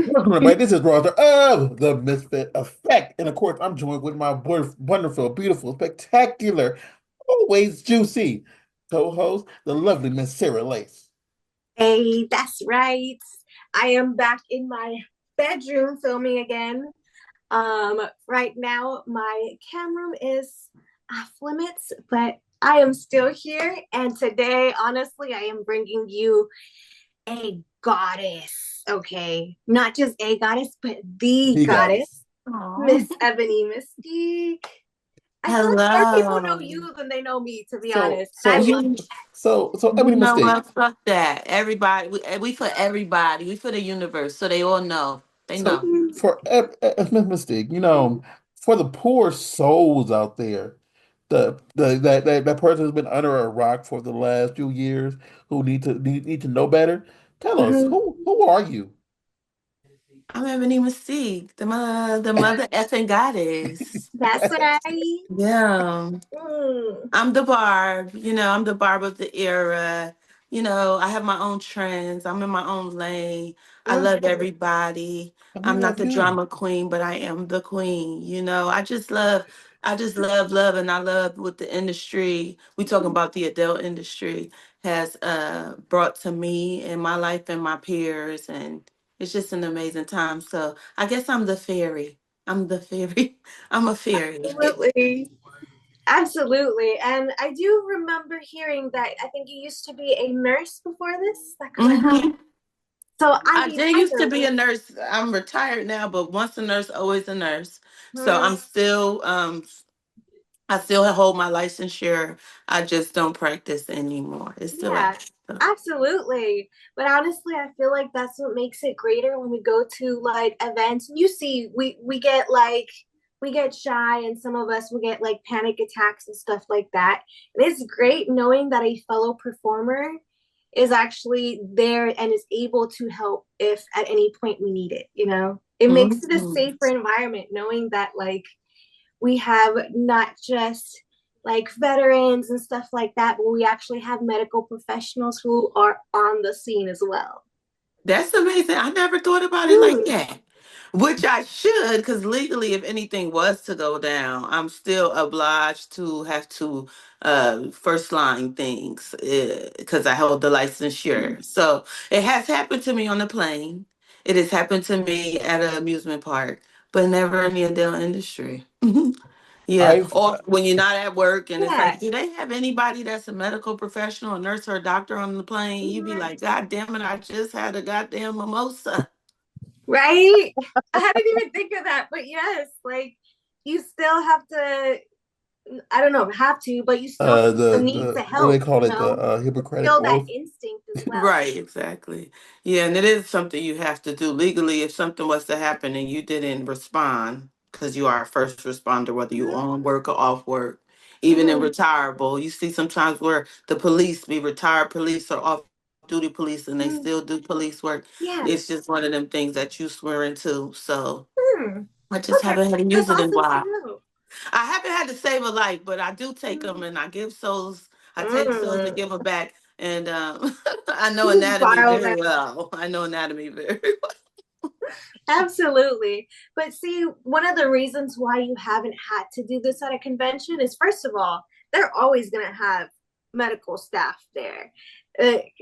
Welcome, everybody. This is Roger of the Misfit Effect. And of course, I'm joined with my wonderful, beautiful, spectacular, always juicy co-host, the lovely Miss Sarah Lace. Hey, that's right. I am back in my bedroom filming again. Right now my camera is off limits, but I am still here. And today, honestly, I am bringing you a goddess. Okay, not just a goddess, but the He got it. goddess, Oh, Miss Ebony Mystique. I feel like more people know hello. you than they know me, to be So, honest. I so, love You, so, you Ebony know Mistake. what? Fuck that. Everybody, we for everybody. We for the universe, so they all know. They So, know. it. for Miss Mistake, for the poor souls out there, that person who's been under a rock for the last few years, who need to know better. Tell us, Mhm. who are you? I'm Ebony Mystique, the mother effing goddess. That's right. Yeah. Mm. I'm the barb, I'm the barb of the era. I have my own trends. I'm in my own lane. I love Mhm. everybody. And we I'm not love the you. drama queen, but I am the queen. I just love, and I love what the industry, we talking about the adult industry, has brought to me in my life and my peers. And it's just an amazing time. So I guess I'm the fairy. I'm the fairy. I'm a fairy. Absolutely. Absolutely. And I do remember hearing that I think you used to be a nurse before this. Is that correct? So, I I mean, did used to either be way. a nurse. I'm retired now, but once a nurse, always a nurse. So Mm, I still hold my licensure. I just don't practice anymore. It's still yeah, active. So. absolutely. But honestly, I feel like that's what makes it greater when we go to like events. You see, we get like we get shy and some of us will get like panic attacks and stuff like that. And it's great knowing that a fellow performer is actually there and is able to help if at any point we need it, you know? It makes it a Mhm. safer environment knowing that like we have not just like veterans and stuff like that, but we actually have medical professionals who are on the scene as well. That's amazing. I never thought about it like Mm, that. Which I should, because legally, if anything was to go down, I'm still obliged to have to first line things because I hold the licensure. So it has happened to me on the plane. It has happened to me at an amusement park, but never in the adult industry. Yeah. I've Or when you're not at work and it's yeah. like, do they have anybody that's a medical professional, a nurse or a doctor on the plane? You be like, God damn it, I just had a goddamn mimosa. Right? I didn't even think of that, but yes, like you still have to, I don't know, have to, but you still feel the need to the what do they help, call you it, the know? Hippocratic Feel that Oath. instinct as well. Right, exactly. Yeah, and it is something you have to do legally if something was to happen and you didn't respond because you are a first responder, whether you on work or off work, even in Mm, retirable. You see sometimes where the police be retired police or off duty police and they mm, still do police work. yeah. It's just one of them things that you swear into. So Hmm. I just Okay. haven't had to use That's it in a awesome to while. know. I haven't had to save a life, but I do take them and I give souls. I take souls and Mm. give them back. And I know You just anatomy borrow very that. well. I know anatomy very well. Absolutely. But see, one of the reasons why you haven't had to do this at a convention is first of all, they're always going to have medical staff there.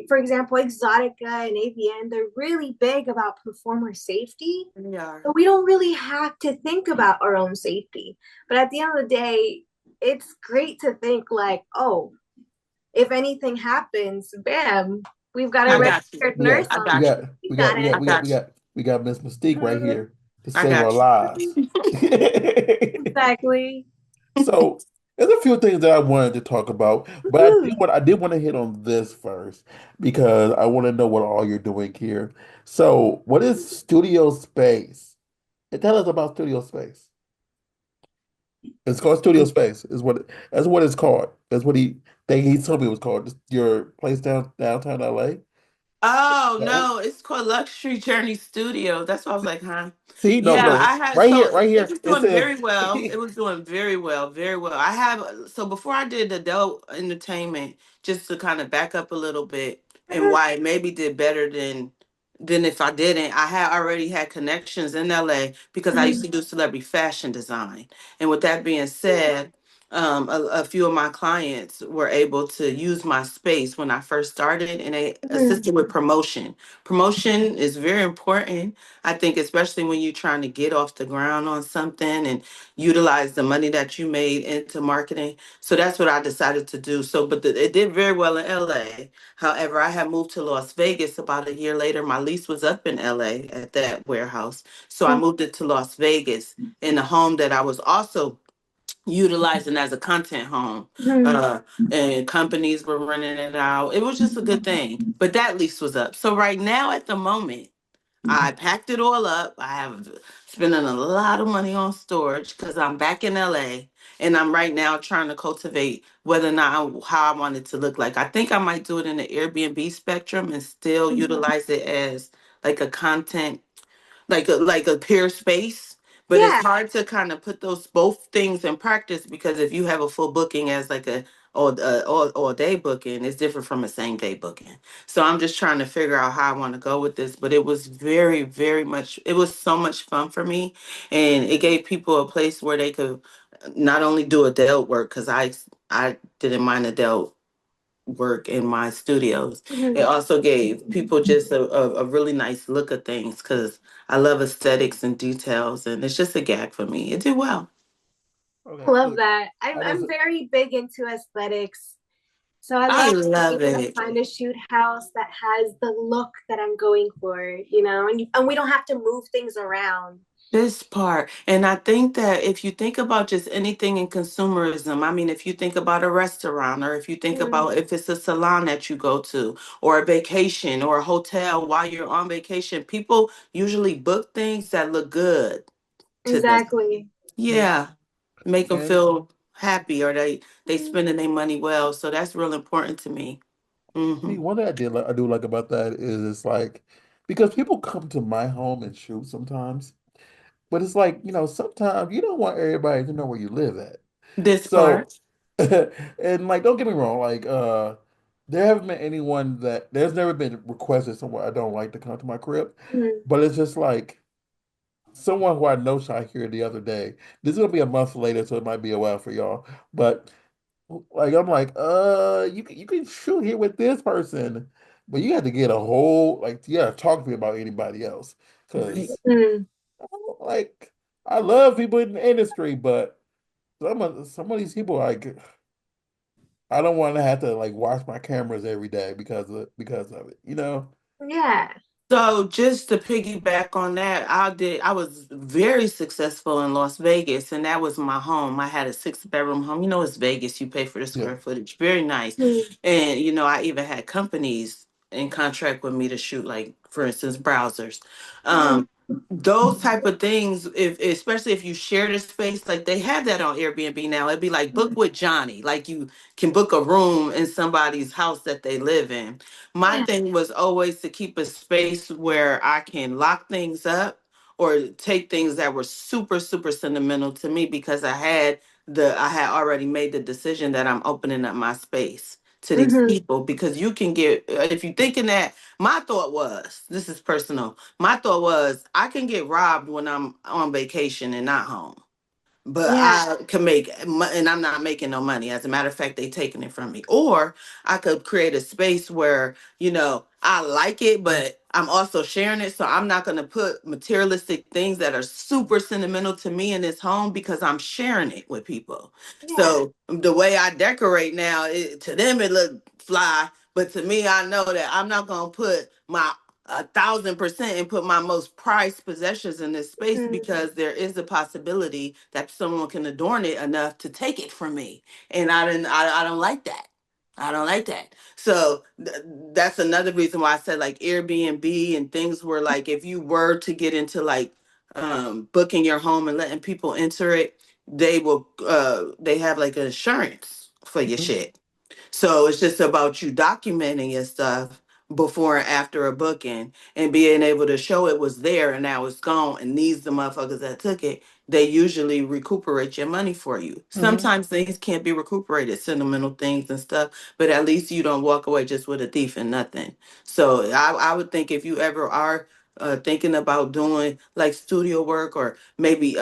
For example, Exotica and AVN, they're really big about performer safety. We are. So we don't really have to think about our own safety. But at the end of the day, it's great to think like, oh, if anything happens, bam, we've got a I got you. registered We got, nurse I on we got scene. got, you. We we got, got we it. got, I we got, got we you. got, we got Miss Mystique right Mm, here to I save our got lives. you. exactly. So there's a few things that I wanted to talk about, but Mhm. I did want to hit on this first because I want to know what all you're doing here. So, what is Studio Space? And tell us about Studio Space. It's called Studio Space. That's what it's called. That's what he told me it was called. Your place downtown LA. Oh No. no, it's called Luxury Journey Studio. That's why I was like, huh? See, no, Yeah, no. I had Right here, so right it here. was It doing says very well. It was doing very well, very well. I have so before I did adult entertainment, just to kind of back up a little bit and why it maybe did better than than if I didn't. I had already had connections in LA because I used Mhm. to do celebrity fashion design. And with that being said, a few of my clients were able to use my space when I first started, and they Mhm. assisted with promotion. Promotion is very important, I think, especially when you're trying to get off the ground on something and utilize the money that you made into marketing. So that's what I decided to do. So, but it did very well in LA. However, I had moved to Las Vegas about a year later. My lease was up in LA at that warehouse. So I moved it to Las Vegas in a home that I was also utilizing as a content home. Mhm. Uh, and companies were renting it out. It was just a good thing. But that lease was up. So right now, at the moment, I packed it all up. I have spending a lot of money on storage because I'm back in LA and I'm right now trying to cultivate whether or not how I want it to look like. I think I might do it in the Airbnb spectrum and still Mhm. utilize it as like a content, like a peer space. But it's Yeah, hard to kind of put those both things in practice because if you have a full booking as like a all day booking, it's different from a same day booking. So I'm just trying to figure out how I want to go with this. But it was very much. It was so much fun for me, and it gave people a place where they could not only do adult work because I didn't mind adult work in my studios. It Mhm. also gave people just a really nice look at things because I love aesthetics and details, and it's just a gag for me. It did well. I Okay, love look, that. I'm I just I'm very big into aesthetics. So I I love being love able to it. find a shoot house that has the look that I'm going for, and we don't have to move things around. This part. And I think that if you think about just anything in consumerism, I mean, if you think about a restaurant or if you think Mhm. about if it's a salon that you go to or a vacation or a hotel while you're on vacation, people usually book things that look good to them. Exactly. Yeah. Make them and feel happy or they Mhm. spending their money well. So that's real important to me. see, Hmm. one thing I do like about that is it's like because people come to my home and shoot sometimes, but it's like, sometimes you don't want everybody to know where you live at. This So, part. and like, don't get me wrong, like, there haven't been anyone that there's never been requested someone I don't like to come to my crib, Mhm. but it's just like someone who I know shot here the other day. This is gonna be a month later, so it might be a while for y'all. But like, I'm like, you can shoot here with this person, but you have to get a whole like, you gotta talk to me about anybody else, because Mhm. like I love people in the industry, but some of these people like. I don't want to have to like watch my cameras every day because of it. Yeah. So just to piggyback on that, I was very successful in Las Vegas and that was my home. I had a 6 bedroom home. You know it's Vegas, you pay for the Yeah. square footage. Very nice. Mhm. And I even had companies in contract with me to shoot like for instance browsers. Mhm. Um those type of things, if especially if you share the space, like they have that on Airbnb now. It'd be like book with Johnny. Like you can book a room in somebody's house that they live in. My Yeah. thing was always to keep a space where I can lock things up or take things that were super sentimental to me because I had already made the decision that I'm opening up my space to these Mhm. people because you can get if you're thinking that my thought was this is personal. My thought was I can get robbed when I'm on vacation and not home, but Yeah. I can and I'm not making no money. As a matter of fact, they taking it from me. Or I could create a space where, I like it, but I'm also sharing it. So I'm not going to put materialistic things that are super sentimental to me in this home because I'm sharing it with people. Yeah. So the way I decorate now, to them it look fly, but to me, I know that I'm not going to put my 1,000% and put my most prized possessions in this space Mhm. because there is a possibility that someone can adorn it enough to take it from me, and I don't like that. I don't like that. So that's another reason why I said like Airbnb and things where like if you were to get into like booking your home and letting people enter it, they have like insurance for your Mhm. shit. So it's just about you documenting your stuff, before and after a booking, and being able to show it was there and now it's gone, and these the motherfuckers that took it, they usually recuperate your money for you. Hmm. Sometimes things can't be recuperated, sentimental things and stuff, but at least you don't walk away just with a thief and nothing. So I would think if you ever are thinking about doing like studio work, or maybe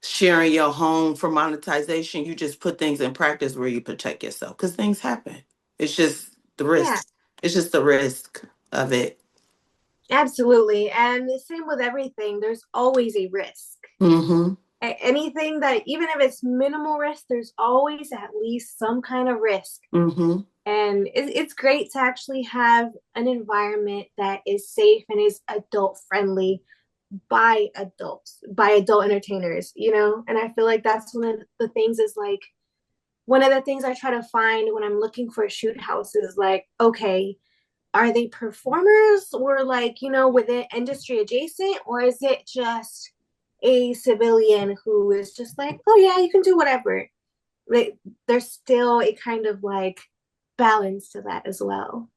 sharing your home for monetization, you just put things in practice where you protect yourself, because things happen. It's just the Yeah, risk. It's just the risk of it. absolutely. And the same with everything, there's always a risk. Mm-hmm. Anything that, even if it's minimal risk, there's always at least some kind of risk. Mm-hmm. And it's great to actually have an environment that is safe and is adult friendly by adults, by adult entertainers, you know? And I feel like that's one of the things is like, one of the things I try to find when I'm looking for a shoot house is like, okay, are they performers or like, you know, within industry adjacent, or is it just a civilian who is just like, oh yeah, you can do whatever. Like, there's still a kind of like balance to that as well.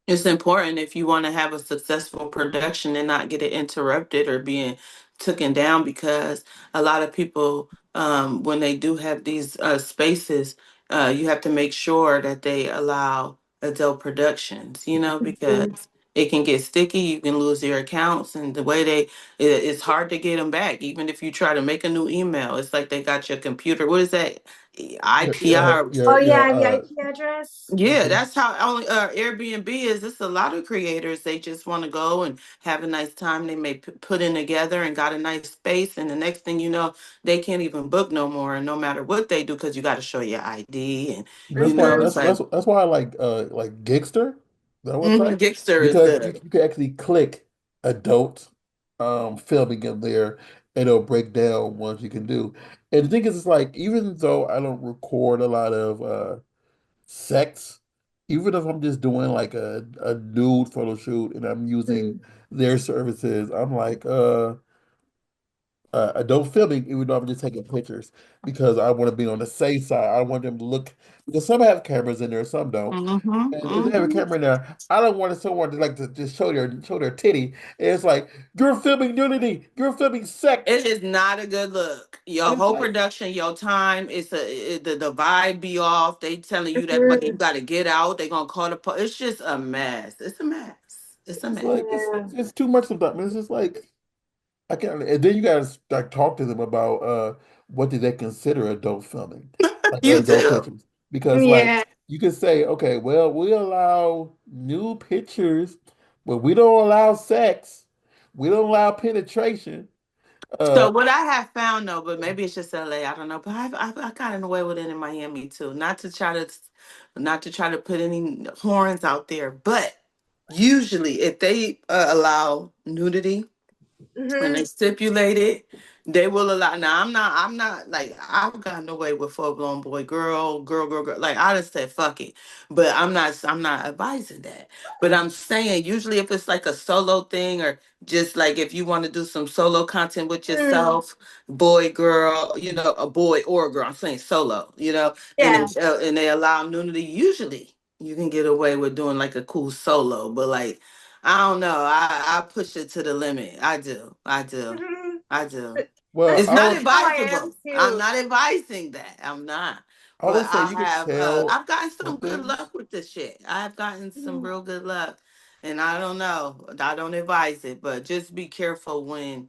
It's important if you want to have a successful production and not get it interrupted or being taken down, because a lot of people, when they do have these spaces, you have to make sure that they allow adult productions, Mhm. because it can get sticky. You can lose your accounts, and the way it's hard to get them back. Even if you try to make a new email, it's like they got your computer. What is that? Yeah, yeah, IPR. yeah, Oh yeah. yeah, the IP address. Yeah, Mhm. that's how only Airbnb is. It's a lot of creators. They just want to go and have a nice time. They may put in together and got a nice space, and the next thing you know, they can't even book no more. And no matter what they do, because you got to show your ID, and That's why Mm-hmm. it's like that's why I like Gigster, that website, Gigster is because good. you can actually click adult filming in there, and it'll break down ones you can do. And the thing is, it's like, even though I don't record a lot of sex, even if I'm just doing like a nude photo shoot and I'm using their services, I'm like, adult filming, even though I'm just taking pictures, because I want to be on the safe side. I want them to look, because some have cameras in there, some don't. Mm-hmm, And if they have a mm-hmm. camera in there, I don't want someone to like to just show their titty. And it's like, you're filming nudity, you're filming It sex. is not a good look. Your And it's whole like, production, your time, the vibe be off. They telling you that, but you Mm-hmm. got to get out. They gonna call the police. It's just a mess. It's a mess. It's a it's mess. like Yeah. it's too much sometimes. It's just like, I can't. And then you gotta like talk to them about what do they consider adult filming, like You adult do. pictures, because like Yeah. you can say, okay, well, we allow new pictures, but we don't allow sex, we don't allow penetration. So Uh, what I have found though, but maybe it's just LA, I don't know, but I got in the way with it in Miami too. Not to try to put any horns out there, but usually if they allow nudity and they Mm-hmm. stipulate it, they will allow. Now I'm not like I've gotten away with full blown boy, girl. Like I just said fuck it. But I'm not advising that. But I'm saying usually if it's like a solo thing, or just like if you want to do some solo content with Mm. yourself, boy, girl, a boy or a girl. I'm saying solo, Yeah. and they allow nudity, usually you can get away with doing like a cool solo, but like I don't know. I push it to the limit. I do. I do. Mm-hmm. I do. well, It's not That's how I am advisable. I'm too. not advising that. I'm not. I But would say you could tell I've gotten some some good things. luck with this shit. I've gotten some Mhm. real good luck. And I don't know. I don't advise it, but just be careful when,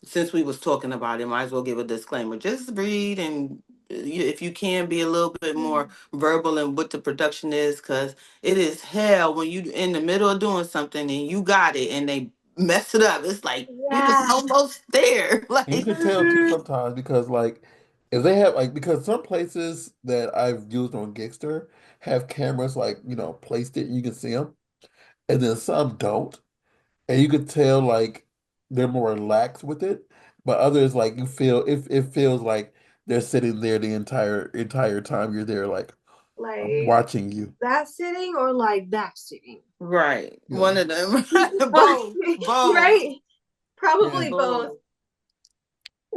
since we was talking about it, might as well give a disclaimer. Just read, and if you can, be a little bit more verbal in what the production is, because it is hell when you in the middle of doing something and you got it and they mess it up. It's like we was Yeah. almost there. And you Like can tell too Mm-hmm. sometimes, because like if they have like, because some places that I've used on Gigster have cameras like, placed it and you can see them, and then some don't. And you could tell like they're more lax with it, but others, like, you feel, if it feels like they're sitting there the entire time you're there, like, I'm Like watching you. that sitting or like that sitting. right, Yeah. one of them. Both, Okay. both, Right? Yeah. Probably both. both.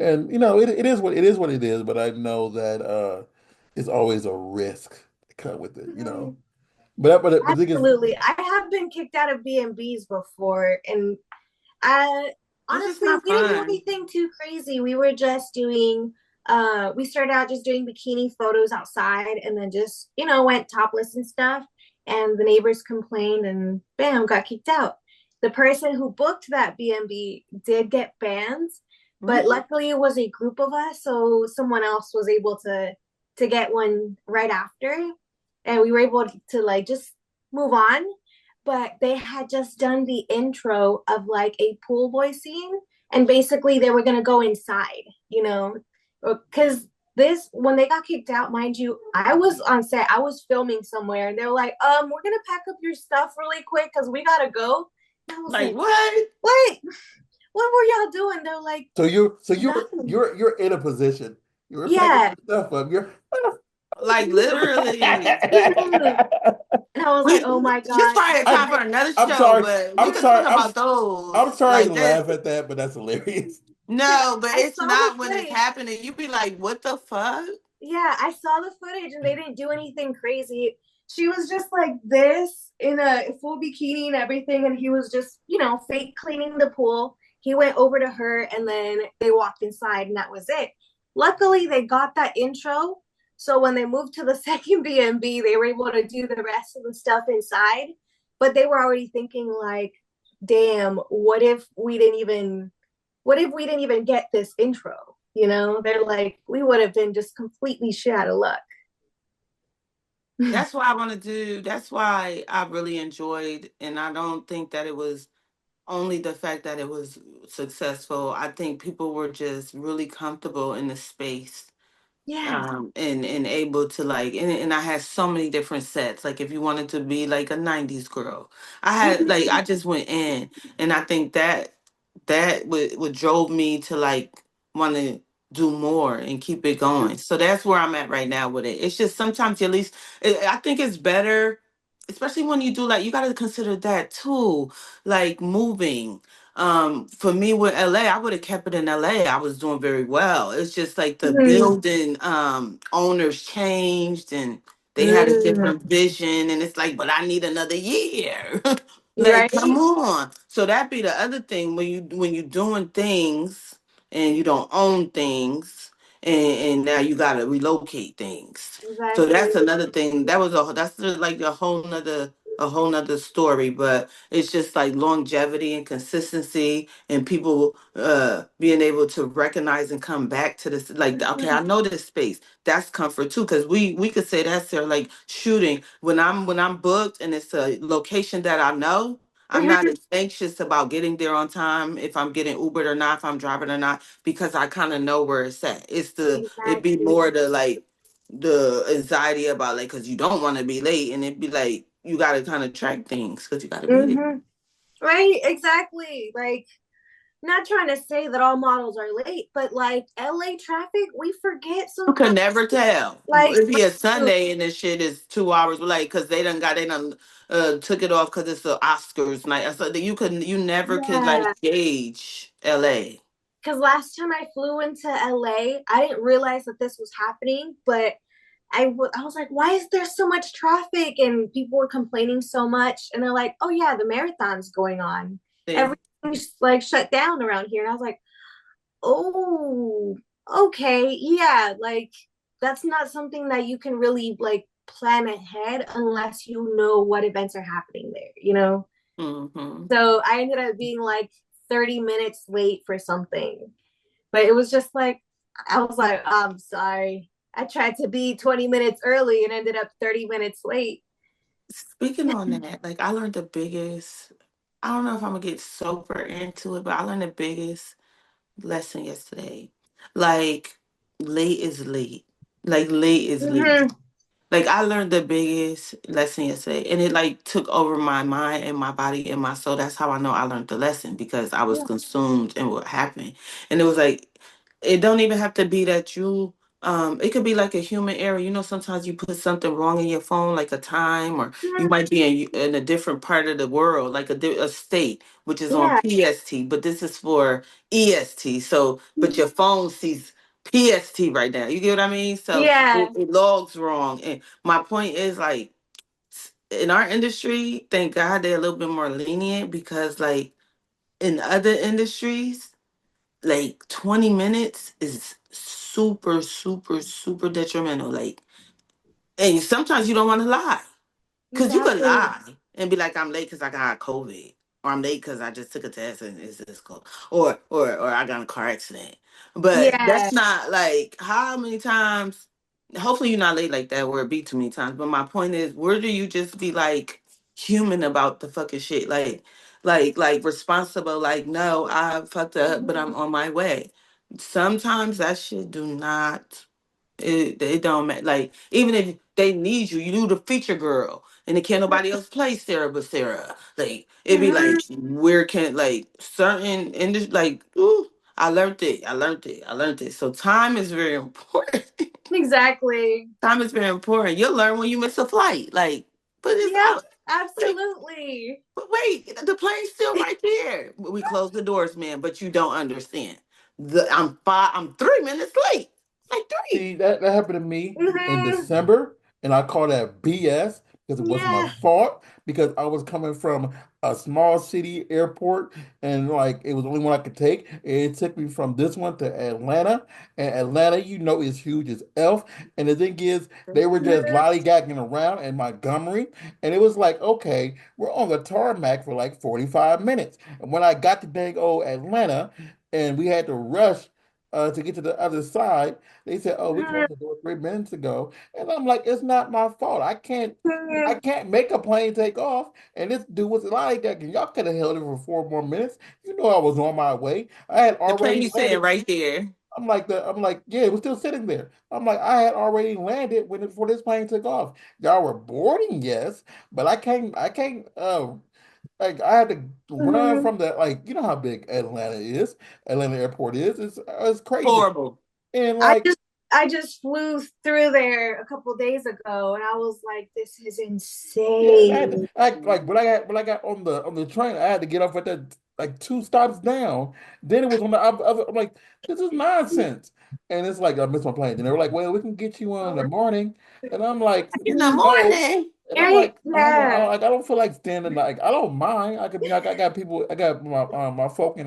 And it is what it is, but I know that it's always a risk that come with it. Mhm. but the thing is, Absolutely. I have been kicked out of B&Bs before, and I It's just honestly, not we didn't do fun. anything too crazy. We were just doing we started out just doing bikini photos outside and then just, went topless and stuff. And the neighbors complained and bam, got kicked out. The person who booked that B&B did get banned, but Mhm. luckily it was a group of us, so someone else was able to get one right after, and we were able to like just move on. But they had just done the intro of like a pool boy scene, and basically they were going to go inside, because this when they got kicked out, mind you, I was on set, I was filming somewhere, and they were like, we're gonna pack up your stuff really quick because we gotta go. And I was Like like, what? wait, what were y'all doing? They're like, so you're so you're nothing. you're in a position. You're packing Yeah. your stuff up. You're Like literally. Mhm. And I was like, oh my It's god. probably a I, time for another I'm show, sorry. but we I'm could talk sorry. about those. I'm sorry to Like that. laugh at that, but that's hilarious. Because No, but I it's saw the not when it's footage. happening. You be like, what the fuck? Yeah, I saw the footage and they didn't do anything crazy. She was just like this in a full bikini and everything, and he was just, fake cleaning the pool. He went over to her and then they walked inside and that was it. Luckily, they got that intro. So when they moved to the second B&B, they were able to do the rest of the stuff inside. But they were already thinking like, damn, what if we didn't even get this intro? They're like, we would have been just completely shit out of luck. That's why I want to do. That's why I really enjoyed, and I don't think that it was only the fact that it was successful. I think people were just really comfortable in the space, Yeah. and able to like, and I had so many different sets. Like if you wanted to be like a '90s girl, I had like I just went in, and I think that would drove me to like want to do more and keep it going. So that's where I'm at right now with it. It's just sometimes at least I think it's better, especially when you do like you got to consider that too, like moving. For me with LA, I would have kept it in LA. I was doing very well. It's just like the Mm-hmm. building owners changed and they had a Mm-hmm. different vision and it's like, but I need another year. Like, come Right? on. So that be the other thing when you doing things and you don't own things and now you gotta relocate things. So Exactly. that's another thing. Like a whole nother story. But it's just like longevity and consistency and people being able to recognize and come back to this like okay, I know this space. That's comfort too. Cause we could say that's their like shooting. When I'm booked and it's a location that I know, I'm not Mm-hmm. as anxious about getting there on time if I'm getting Ubered or not, if I'm driving or not, because I kind of know where it's at. It'd be Exactly. more the like the anxiety about like because you don't want to be late and it'd be like you got to kind of track things because you got to be there. Mm-hmm. Right? Exactly. Like, not trying to say that all models are late, but like LA traffic, we forget You sometimes. can never tell. Like, It'd be a Sunday and this shit is 2 hours late because they done took it off because it's the Oscars night. So that you never could like yeah. gauge LA. Because last time I flew into LA, I didn't realize that this was happening, but I was like, why is there so much traffic? And people were complaining so much. And they're like, oh, yeah, the marathon's going on. See? Everything's like shut down around here. And I was like, oh, okay. Yeah. Like, that's not something that you can really like plan ahead unless you know what events are happening there? Hmm. So I ended up being like 30 minutes late for something. But it was just like, I was like, oh, I'm sorry. I tried to be 20 minutes early and ended up 30 minutes late. Speaking on that, like I learned the biggest. I don't know if I'm gonna get super into it, but I learned the biggest lesson yesterday. Like late is late. Like late is late. Mm-hmm. Like I learned the biggest lesson yesterday, and it like took over my mind and my body and my soul. That's how I know I learned the lesson because I was Yeah. consumed in what happened, and it was like it don't even have to be that you. It could be like a human error. You know, sometimes you put something wrong in your phone, like a time, or you might be in a different part of the world, like a state, which is on Yeah. PST, but this is for EST. So, but your phone sees PST right now. You get what I mean? So Yeah. it logs wrong. And my point is like in our industry, thank God they're a little bit more lenient because like in other industries, like 20 minutes is super, super, super detrimental. Like, and sometimes you don't want to lie. Because you could Exactly. lie and be like, I'm late because I got COVID. Or I'm late because I just took a test and it's this cold. Or I got in a car accident. But Yeah. that's not like how many times, hopefully you're not late like that where it be too many times. But my point is, where do you just be like human about the fucking shit? Like responsible, like, no, I fucked up, but I'm Mhm. on my way. Sometimes that shit do not it don't matter. Like even if they need you, you do the feature girl, and it can't nobody else play Sarah but Sarah. Like it'd be like Mhm. where can like certain industry like ooh, I learned it. I learned it. I learned it. So time is very important. Exactly. Time is very important. You'll learn when you miss a flight. Like, but it's Yep. out. Like, Absolutely. but wait, the plane's still right there. We closed the doors, man. But you don't understand. I'm 3 minutes late. Like three. See, that happened to me in Mhm. December, and I call that BS because it wasn't my Yeah. fault because I was coming from a small city airport and like it was the only one I could take. It took me from this one to Atlanta, and Atlanta, is huge as Elf. And the thing is, they were just Mhm. lollygagging around in Montgomery, and it was like, okay, we're on the tarmac for like 45 minutes. And when I got to dang old Atlanta, and we had to rush to get to the other side. They said, "Oh, we closed the door 3 minutes ago," and I'm like, "It's not my fault. I Mhm. can't make a plane take off." And this dude was like that. Y'all could have held it for 4 more minutes. You know, I was on my way. I had The plane already you saying landed. right there. I'm like, yeah, it was still sitting there. I'm like, I had already landed when before this plane took off. Y'all were boarding, yes, but I can't. Like I had to run Mhm. from the like, you know how big Atlanta is. Atlanta Airport is. It's crazy. Horrible. And I like, just I just flew through there a couple days ago and I was like, this is yeah, and I had to insane. act like when I got on the train, I had to get off at that like two stops down. Then it was on the other. I'm like, this is nonsense. And it's like I missed my plane. And they were like, well, we can get you on in the morning. And I'm like, In the no. morning. And I'm Right? like, Yeah. I don't feel like standing. Like I don't mind. I could be like I got people. I got my folk in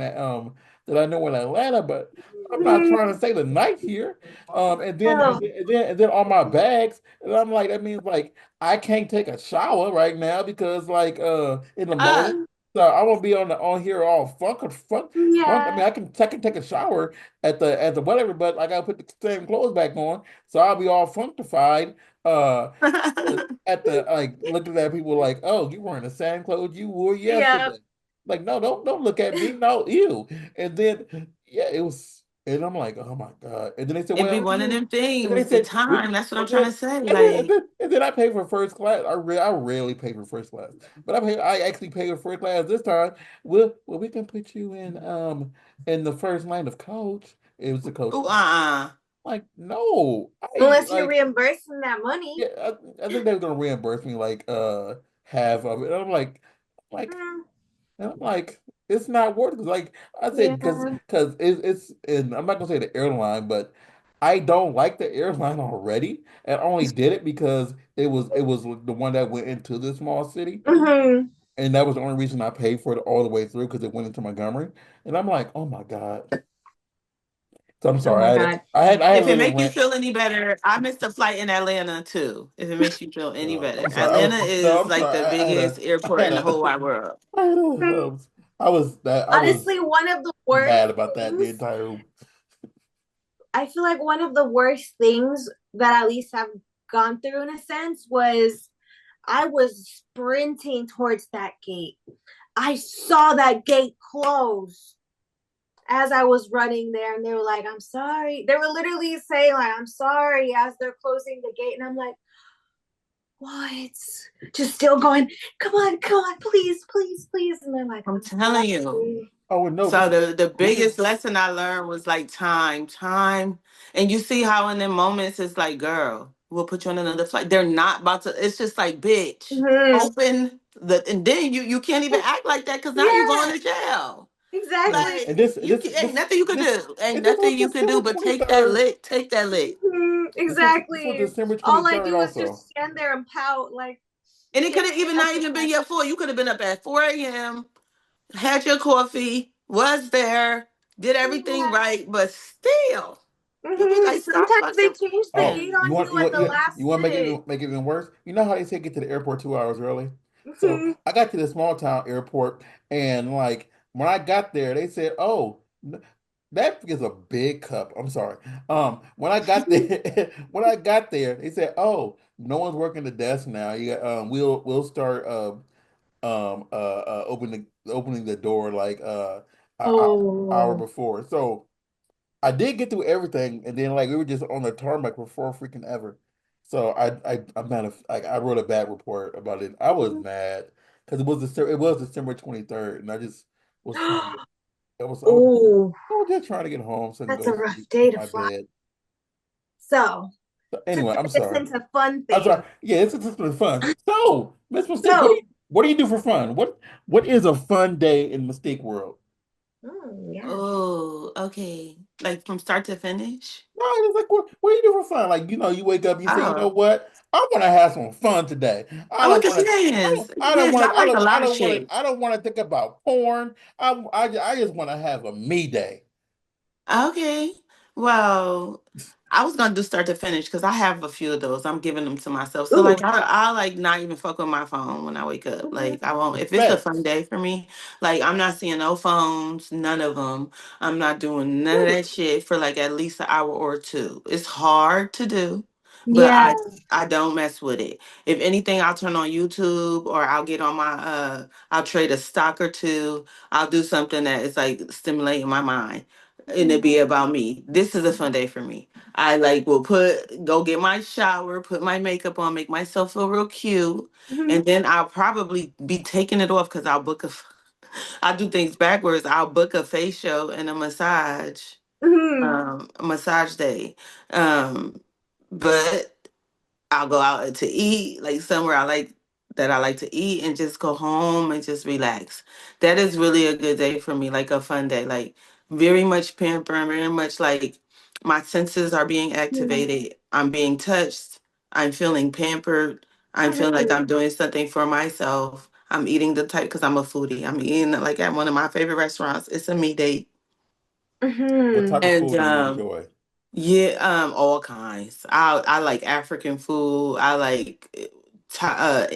that I know in Atlanta, but I'm not Mhm. trying to stay the night here. Oh. And then on my bags, and I'm like, that means like I can't take a shower right now because like in the morning. Uh, Mhm. So I won't be on here all funk. I mean, Yeah. I can take a shower at the whatever, but I gotta put the same clothes back on, so I'll be all funkified. Uh, at the like looking at people like, oh, you wearing the same clothes you wore Yep. yesterday. Like, no, don't look at me. No, ew. And then yeah, it was, and I'm like, oh my God. And then they said, it be well, one of them and then they things, the said, time. That's what I'm and trying then to say. Like, and then I pay for first class. I rarely pay for first class, but I actually pay for first class this time. We can put you in the first line of coach. It was the coach ooh, class. Like, no, I Unless you like reimburse them that money. yeah, I think they were gonna reimburse me like half of it. And like Mm, and I'm like, it's not worth it. Like I said, yeah. because it's and I'm not gonna say the airline, but I don't like the airline already. And I only did it because it was the one that went into the small city. Hmm. And that was the only reason I paid for it all the way through because it went into Montgomery. And I'm like, oh my God. So I'm Oh sorry. my God. I had a if it little make you rant. feel any better, I missed a flight in Atlanta too. If it makes you feel any better, I'm sorry. Atlanta No, is I'm like sorry. the biggest I airport in had the whole a wide world. I had Hmm. a I was Honestly, one of the worst mad about that the things, entire I feel like one of the worst things that at least I've gone through in a sense was I was sprinting towards that gate. I saw that gate close as I was running there, and they were like, I'm sorry. They were literally saying, like, I'm sorry as they're closing the gate. And I'm like, what? Just still going, come on, please, please, please. And they're like, I'm I'm telling you. sorry. Oh no, So the this is biggest lesson I learned was like time, and you see how in them moments it's like, girl, we'll put you on another flight. They're not about to. It's just like, bitch, Mm-hmm. open the, and then you can't even act like that because now you're going Yeah, to jail. exactly. Like you can, ain't nothing you could do, ain't and this nothing was you could do December but take that 23rd. lick, take that lick. Mhm, This was exactly. December All I 23rd do is also. just stand there and pout, like, And it Get could have even not even been exercise. your fault. You could have been up at 4 a.m., had your coffee, was there, did everything Yeah. right, but still, you be like Sometimes they Starbucks change the Oh, date you on want you at the you last want to minute. make it even worse? You know how they say get to the airport 2 hours early? So Mhm. I got to the small town airport, and like when I got there, they said, "Oh, that is a big cup." I'm sorry. When I got there, when I got there, they said, "Oh, no one's working the desk now. You got, we'll start opening the door like an hour Oh. before." So. I did get through everything, and then like we were just on the tarmac for four freaking ever. So I'm not like I wrote a bad report about it. I was mad because it was December 23rd, and I just was trying to get Oh, I was just trying to get home so I can that's go a to rough sleep in day to my fly. bed. So, So to anyway, turn I'm this sorry. into fun I'm sorry. things. Yeah, it's been fun. So Miss Mystique, So, what do you do for fun? What is a fun day in Mystique world? yeah. Oh, okay. Like from start to finish? No, it's like what do you do for fun? Like you wake up, and you say, you know Oh. what? I want to have some fun today. I Oh, it don't want to. depends. It depends. I like a lot of shit. I don't want to think about porn. I just want to have a me day. Okay. Well, I was gonna do start to finish because I have a few of those. I'm giving them to myself. So Ooh. like I like not even fuck with my phone when I wake up. Like I won't if it's a fun Respect. day for me, like I'm not seeing no phones, none of them. I'm not doing none of Ooh. that shit for like at least an hour or two. It's hard to do, but Yeah. I don't mess with it. If anything, I'll turn on YouTube or I'll get on my I'll trade a stock or two. I'll do something that is like stimulating my mind and it Mhm. be about me. This is a fun day for me. I like will go get my shower, put my makeup on, make myself feel real cute, Mhm. and then I'll probably be taking it off because I do things backwards. I'll book a facial and Mhm. a massage day. Um, but I'll go out to eat, like somewhere I like to eat and just go home and just relax. That is really a good day for me, like a fun day. Like very much pampering, very much like my senses are being Yeah. activated. I'm being touched. I'm feeling pampered. I'm feeling like Mhm. I'm doing something for myself. I'm eating the type because I'm a foodie. I'm eating like at one of my favorite restaurants. It's a me date. What Mhm. type of And food do you enjoy? yeah, all kinds. I like African food. I like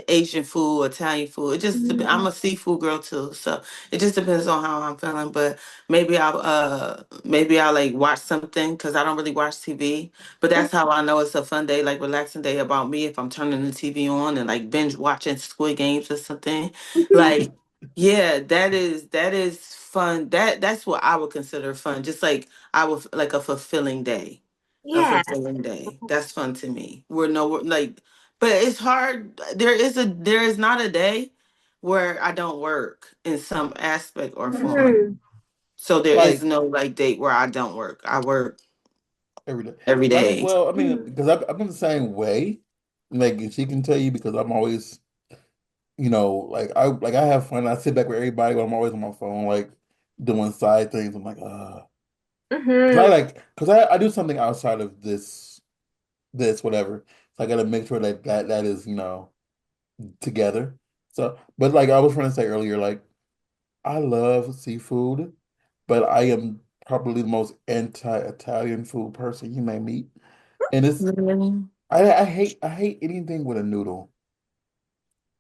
Asian food, Italian food. I'm Mhm. a seafood girl too, so it just depends on how I'm feeling. But maybe I'll like watch something because I don't really watch TV. But that's how I know it's a fun day, like relaxing day about me. If I'm turning the TV on and like binge watching Squid Games or something, like yeah, that is fun. That's what I would consider fun. Just like I would like a fulfilling day. A Yeah. fulfilling day. That's fun to me. We're no like but it's hard. There is not a day where I don't work in some aspect or form. Mhm. So there is Like no like date where I don't work. I work every day. every day. Well, I mean, Mhm. because I've been the same way. Like she can tell you because I'm always, like I have fun. I sit back with everybody, but I'm always on my phone, like doing side things. I'm like, Mhm. because I do something outside of this whatever. So I got to make sure that is together. So, but like I was trying to say earlier, like I love seafood, but I am probably the most anti-Italian food person you may meet. And it's Really? I hate anything with a noodle.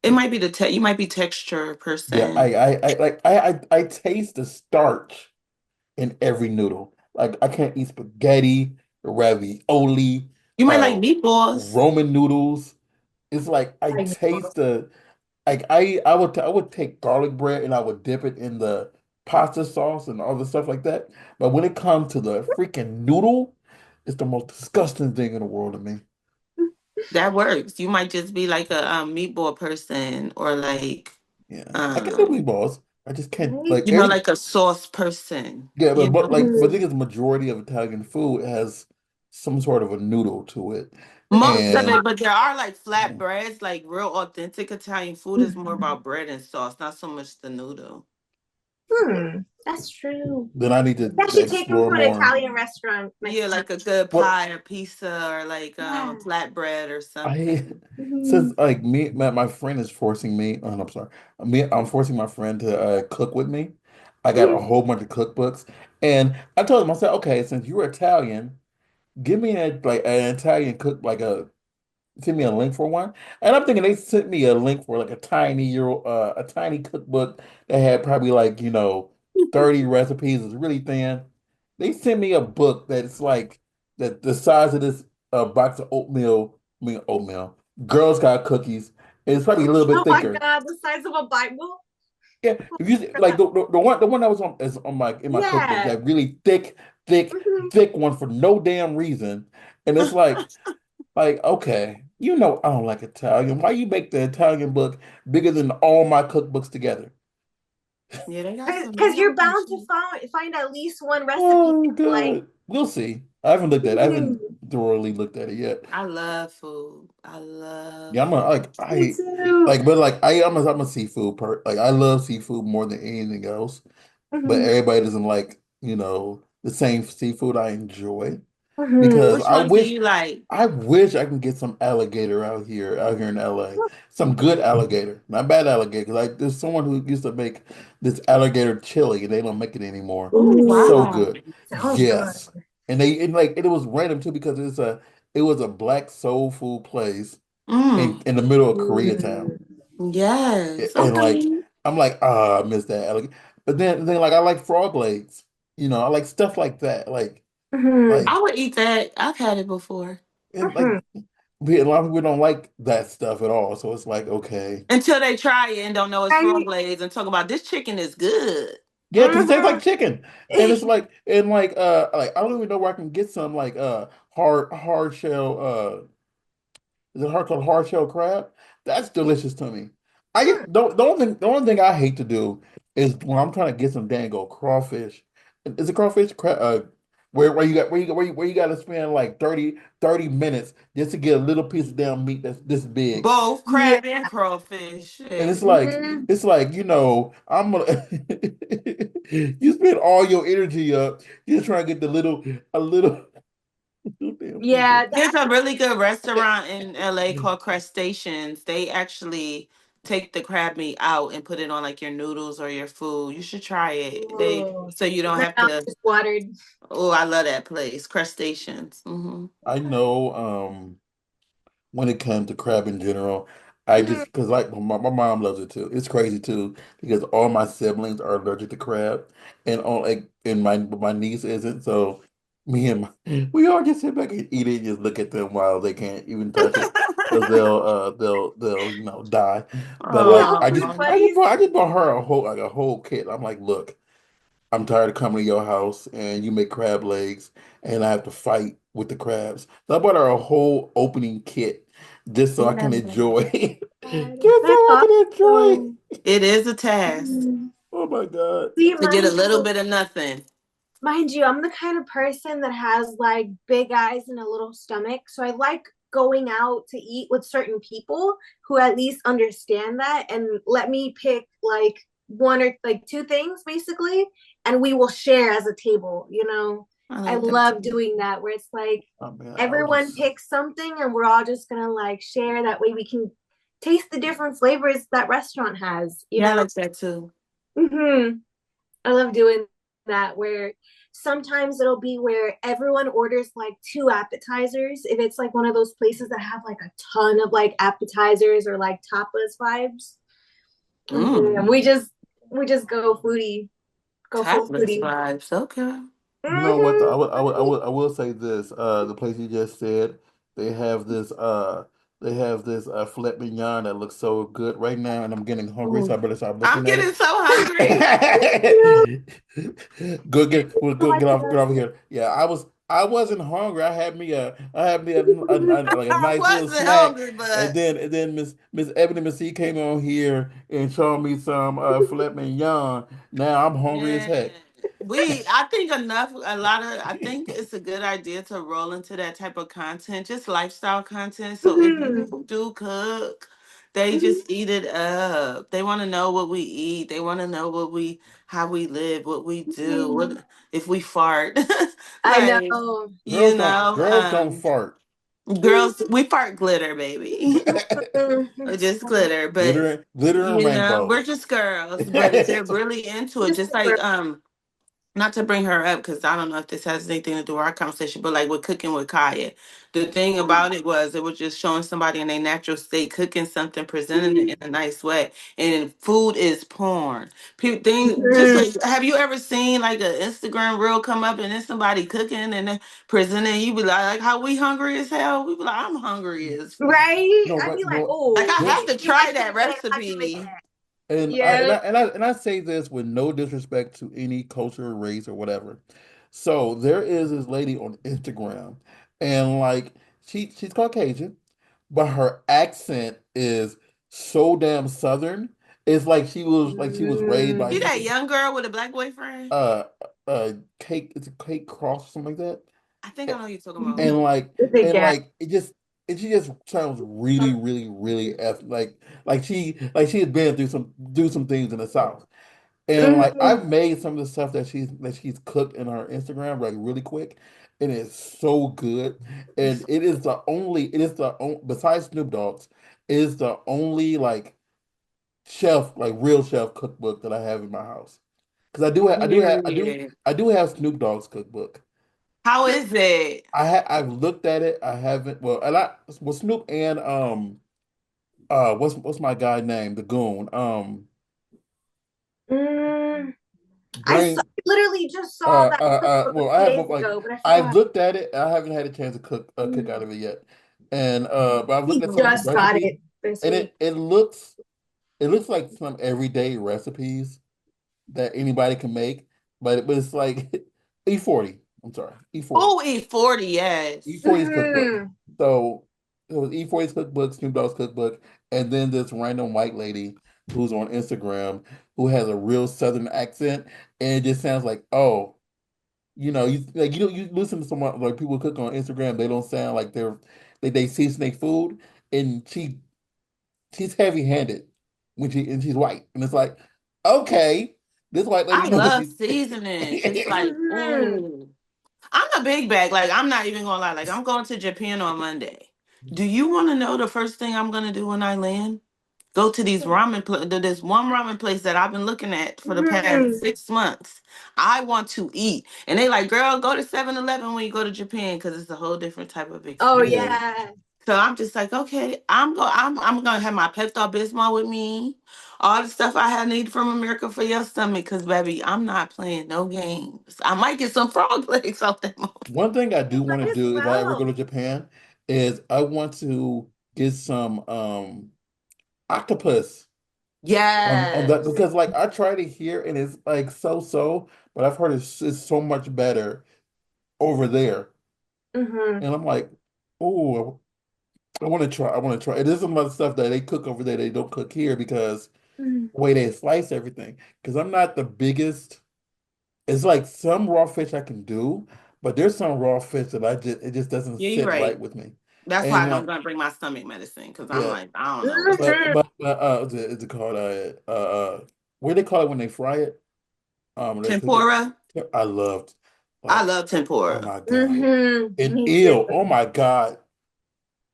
It might be you might be texture Yeah, person. I taste the starch in every noodle. Like I can't eat spaghetti, ravioli, You might like uh, meatballs. Roman noodles. It's like I I know. taste the like I would take garlic bread and I would dip it in the pasta sauce and all the stuff like that. But when it comes to the freaking noodle, it's the most disgusting thing in the world to me. That works. You might just be like a meatball person or like Yeah, I can do um meatballs. I just can't like every like a sauce person. yeah, You but know? like but I Mhm. think it's the majority of Italian food has some sort of a noodle to it, Most of it, and but there are like yeah, flatbreads, like real authentic Italian food is more about bread and sauce, not so much the noodle. That's true. Then I need I to should take him explore to an more. Italian restaurant Yeah, next time. like a good What pie or pizza or like Yeah. flatbread or something. I since Mhm. like my friend is forcing me. Oh, no, I'm sorry. I'm forcing my friend to cook with me. I got a whole bunch of cookbooks, and I told him I said, okay, since you're Italian, give me an Italian cook like a send me a link for one. And I'm thinking they sent me a link for like a tiny cookbook that had probably like, 30 recipes. It's really thin. They sent me a book that's like the size of this box of oatmeal, I mean oatmeal, Girl Scout cookies. And it's probably a little bit Oh my thicker. God, the size of a Bible. Yeah, if you like the one that was on is on my in my cookbook, Yeah. that really thick, thick, Mhm. thick one for no damn reason. And it's like, okay, I don't like Italian. Why you make the Italian book bigger than all my cookbooks together? Yeah, they got some. They Because got you're some bound to shit. find at least one recipe Oh you like. God. We'll see. I haven't Mhm. thoroughly looked at it yet. I love food. I love Yeah, I'm a, food. like Me too. but like I'm a seafood like I love seafood more than anything else. But Mhm. everybody doesn't like, the same seafood I enjoy. Mhm. Because Which ones do you like? I wish I can get some alligator out here in LA. Some good alligator, not bad alligator. Like there's someone who used to make this alligator chili and they don't make it anymore. Oh So Ooh, wow. good. sounds good. Yes. And it was random too because it was a black soul food place Mm. in the middle of Koreatown. Mm. Yes. And like Okay. I'm like, I miss that alligator. But then like I like frog legs. I like stuff like that. Mhm. I Like would eat that. I've had it before. and like Mhm. a lot of people don't like that stuff at all. So it's like, okay. Until they try it and don't know it's frog Right. legs and talk about this chicken is good. Yeah, because it tastes like Mhm. chicken. And it's like I don't even know where I can get some like hard shell is it hard called hard shell crab? That's delicious to me. I Mm. get the only thing I hate to do is when I'm trying to get some dango crawfish. Is it crawfish? Where you got to spend like 30 minutes just to get a little piece of damn meat that's this big. Both Yeah. crab and crawfish. And Shit. Mhm. it's like, I'm gonna you spend all your energy up just trying to get a little damn piece of Yeah, There's that a really good restaurant in LA called Crustaceans. They actually take the crab meat out and put it on like your noodles or your food. You should try it. They oh, so you don't my have mouth to. just watered. Oh, I love that place, Crustaceans. I know when it comes to crab in general. I just Mhm. because like my mom loves it too. It's crazy too because all my siblings are allergic to crab, and my niece isn't. So we all just sit back and eat it, and just look at them while they can't even touch it because they'll die. But You like know, food Oh, buddies. I just bought her a whole kit. I'm like, look. I'm tired of coming to your house and you make crab legs and I have to fight with the crabs. So I bought her a whole opening kit just so I yeah. can enjoy. God, Just so that's I can enjoy. awesome. It is a task Mhm. Oh my God. See, to get a little bit of nothing. mind you, I'm the kind of person that has like big eyes and a little stomach. So I like going out to eat with certain people who at least understand that and let me pick like one or like two things basically, and we will share as a table, you know. I I like that love too. doing that where it's like Oh man, I was everyone just picks something and we're all just gonna like share that way we can taste the different flavors that restaurant has, you Yeah, I know. like that too. Mm-hmm. I love doing that where sometimes it'll be where everyone orders like two appetizers if it's like one of those places that have like a ton of like appetizers or like tapas vibes. Mm. Mhm. We just go full Topless foodie. vibes. Okay. You know what? Mm-hmm. I will say this. The place you just said they have they have this filet mignon that looks so good right now, and I'm getting hungry, so I Ooh. better start I'm looking at getting it. so hungry. Go Oh get over here. Yeah, I wasn't hungry. I had me like a I nice little wasn't snack, hungry, and but then Miss Ebony Mystique came on here and showed me some filet mignon. Now I'm hungry as man, heck. I think I think it's a good idea to roll into that type of content, just lifestyle content. So if Mhm. you do cook, They Mhm. just eat it up. They want to know what we eat. They want to know how we live, what we do, Mhm. what if we fart. I Like, know. you know, Girls don't fart. girls, we fart glitter, baby. Mhm. Just glitter, but Glitter and you know, we're rainbows. just girls, but they're really into it. Just Just like not to bring her up because I don't know if this has anything to do with our conversation, but like with cooking with Kaya, the thing about it was just showing somebody in a natural state cooking something, presenting it in a nice way, and food is porn. People thing just Mhm. like have you ever seen like an Instagram reel come up and then somebody cooking and then presenting? You be like how we hungry as hell. We be like I'm hungry as Right? No, I'd be like, no, like I oh, have no. to if you try like that chicken, I can make recipe. that. And Yeah. I say this with no disrespect to any culture, race, or whatever. So there is this lady on Instagram, and like she's Caucasian, but her accent is so damn Southern. It's like she was raised by See Mm. that young girl with a black boyfriend? uh cake. It's a cake cross or something like I think I that. know who you're talking about. And The big and gap. like it just and she just sounds really like she has been through some things in the South. And like Mhm. I've made some of the stuff that she's cooked in her Instagram like really quick, and it's so good. And it is the only besides Snoop Dogg's, it is the only like chef like real chef cookbook that I have in my house. Because Period. I do have Snoop Dogg's cookbook. How is it? I've looked at it. I haven't and I with Snoop and what's my guy name? The Goon. Mm. Brain I literally just saw that cookbook well a I few have days like ago, but I I've forgot. looked at it. I haven't had a chance to cook out Mm. of it yet. And but I've looked He at some of the just got recipes it this and week. it looks like some everyday recipes that anybody can make, but it's like E40. I'm sorry, E40. Oh, E40, yes. E40's cookbook. Mhm. So it was E40's cookbook, Snoop Dogg's cookbook, and then this random white lady who's on Instagram who has a real Southern accent, and it just sounds like, oh, you listen to someone like people cook on Instagram, they don't sound like they season their food, and she's heavy handed and she's white, and it's like, okay, this white lady I knows what love she's. seasoning. Just like, Mhm. I'm a big bag. Like, I'm not even gonna lie. Like, I'm going to Japan on Monday. Do you want to know the first thing I'm gonna do when I land? Go to this one ramen place that I've been looking at for the past Mhm. 6 months. I want to eat. And they like, girl, go to 7-Eleven when you go to Japan because it's a whole different type of Oh Yeah. experience. yeah. So I'm just like, okay, I'm gonna have my Pepto Bismol with me, all the stuff I had need from America for your stomach, cause baby, I'm not playing no games. I might get some frog legs off that One thing I do You want to might as do if I ever go well. to Japan is I want to get some octopus on that Yes. because like I tried it here and it's like so, but I've heard it's so much better over there. Mhm. And I'm like, oh, I want to try. I want to try. It is some other stuff that they cook over there they don't cook here because Mhm. the way they slice everything. Because I'm not the biggest. It's like some raw fish I can do, but there's some raw fish that it just doesn't Yeah, you're sit right right. with me. That's why And I'm like gonna bring my stomach medicine, cause I'm yeah, like, I don't know what's but Mhm. is it called what do they call it when they fry it? They cook it. tempura. I loved I like love oh tempura. my God. Mhm. And Me too. eel. Oh my God.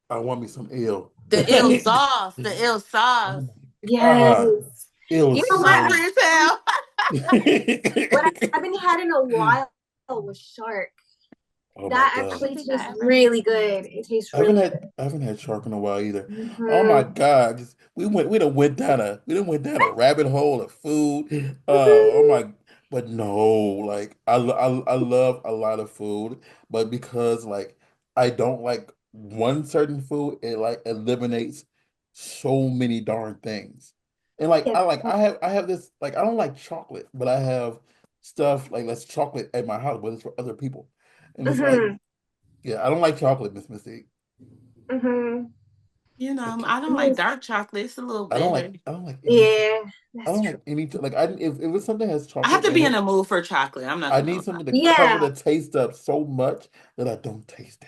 I want me some eel. The ill sauce, the ill Oh sauce. my God. Yes. Eel You is I'm know what? so hungry as hell. What I haven't had in a while was shark. Oh my That I God. don't actually think I tastes ever had really it. good. It tastes really good. I haven't had shark in a while either. Oh my Mhm. God. We done went down a rabbit hole of food. Oh Mhm. my but no, like I love a lot of food, but because like I don't like one certain food, it like eliminates so many darn things. And like Yeah. I have this like I don't like chocolate, but I have stuff like that's chocolate at my house, but it's for other people. And it's like Mhm. yeah, I don't like chocolate, Miss Mystique. Mhm. You I know, can't. I don't like dark chocolate. It's a little bitter. I don't like any. Yeah, I that's don't true. like any. Like I if it's something that has I have chocolate to in be in it, the mood for chocolate. I'm not I gonna need lie. something to cover Yeah. the taste up so much that I don't taste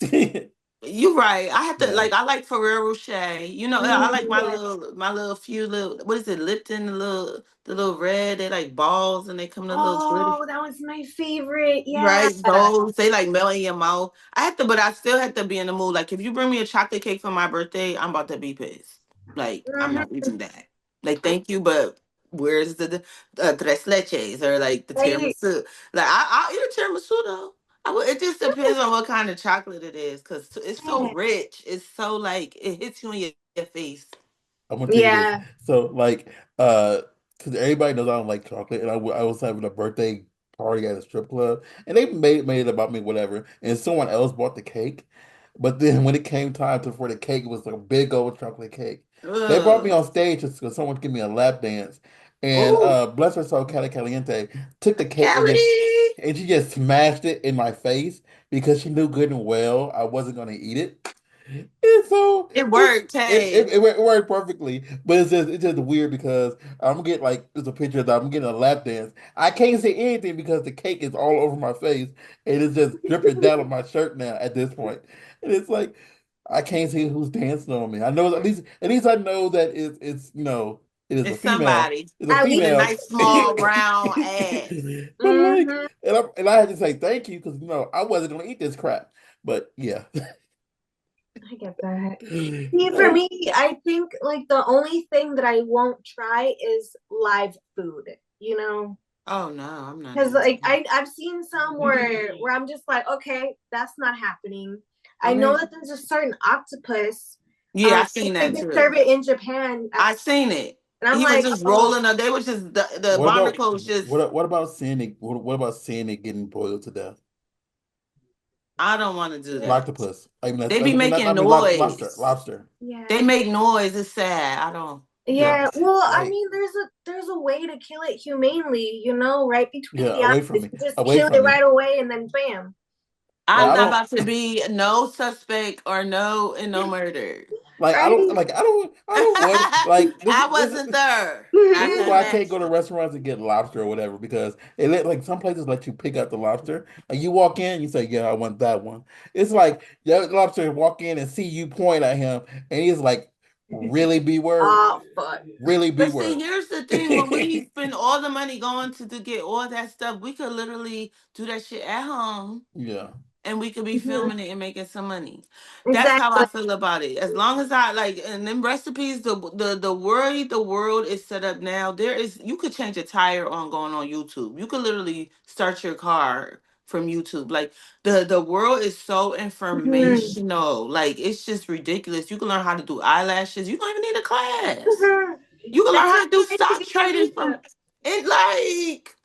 it. You're right. I have to Yeah. like I like Ferrero Rocher. I like my Yeah. little few little what is it, Lipton, the little red, they like balls and they come in a little glitter. Oh, that was my favorite. Yeah. Right, those they like melt in your mouth. But I still have to be in the mood. Like if you bring me a chocolate cake for my birthday, I'm about to be pissed. Like I'm not Mhm. eating that. Like thank you, but where's the tres leches or like the Right. tiramisu? Like I'll eat a tiramisu though. It just depends on what kind of chocolate it is, because it's so Yeah. rich. It's so like it hits you in your face. I'm gonna tell you this. Yeah. So like, because everybody knows I don't like chocolate, and I was having a birthday party at a strip club, and they made it about me, whatever. And someone else bought the cake, but then when it came time for the cake, it was like a big old chocolate cake. They brought me Ugh. on stage just because someone give me a lap dance, and Ooh, bless her soul, Cali Caliente took the cake Kelly. and she just smashed it in my face because she knew good and well I wasn't gonna eat it. And so It worked, hey. it worked perfectly, but it's just weird because I'm getting like there's a picture that I'm getting a lap dance. I can't say anything because the cake is all over my face and it's just dripping down on my shirt now at this point. And it's like I can't see who's dancing on me. I know at least I know that it's it is a It's female. somebody It's a At with least. a female. nice small round ass. I'm like, Mhm. and I had to say thank you because I wasn't gonna eat this crap. But yeah. I get that. See, for Oh, me, I think like the only thing that I won't try is live food, you know? Oh no, I'm not Because into like it. I've seen some where I'm just like, okay, that's not happening. I I know mean, that there's a certain octopus. Yeah, I I seen think that they serve too. it in Japan, I seen it. and I'm He was like, just oh, rolling up. They was just the what about barnacles just. what about seeing it? What about seeing it getting boiled to death? I don't want to do yeah, that. Octopus. I mean, They be I making mean, lobster, noise. lobster. They yeah. make noise. It's sad. I don't. Yeah, Yeah, well, I like mean, there's a way to kill it humanely, right between yeah, the away eyes. from You me, just away kill from it me. right away, and then bam. Like I'm I not don't about to be no suspect or no murder. Right? I don't want like I wasn't there. this Not is that why I can't go to nasty. restaurants and get lobster or whatever because like some places let you pick out the lobster. Like you walk in, you say, "Yeah, I want that one." It's like the lobster walk in and see you point at him, and he's like, "Really, B word? Oh, fuck. Really, B But see, word?" here's the thing: when we spend all the money going to get all that stuff, we could literally do that shit at home, Yeah, and we could be Mhm. filming it and making some money. That's how I Exactly. feel about it. As long as I like, and them recipes, the way the world is set up now, you could change a tire on going on YouTube. You could literally start your car from YouTube. Like the world is so Mhm. informational. Like it's just ridiculous. You can learn how to do eyelashes. You don't even need a class. Mhm. You can learn That's how how to do I used to stock get my trading from makeup. it. Like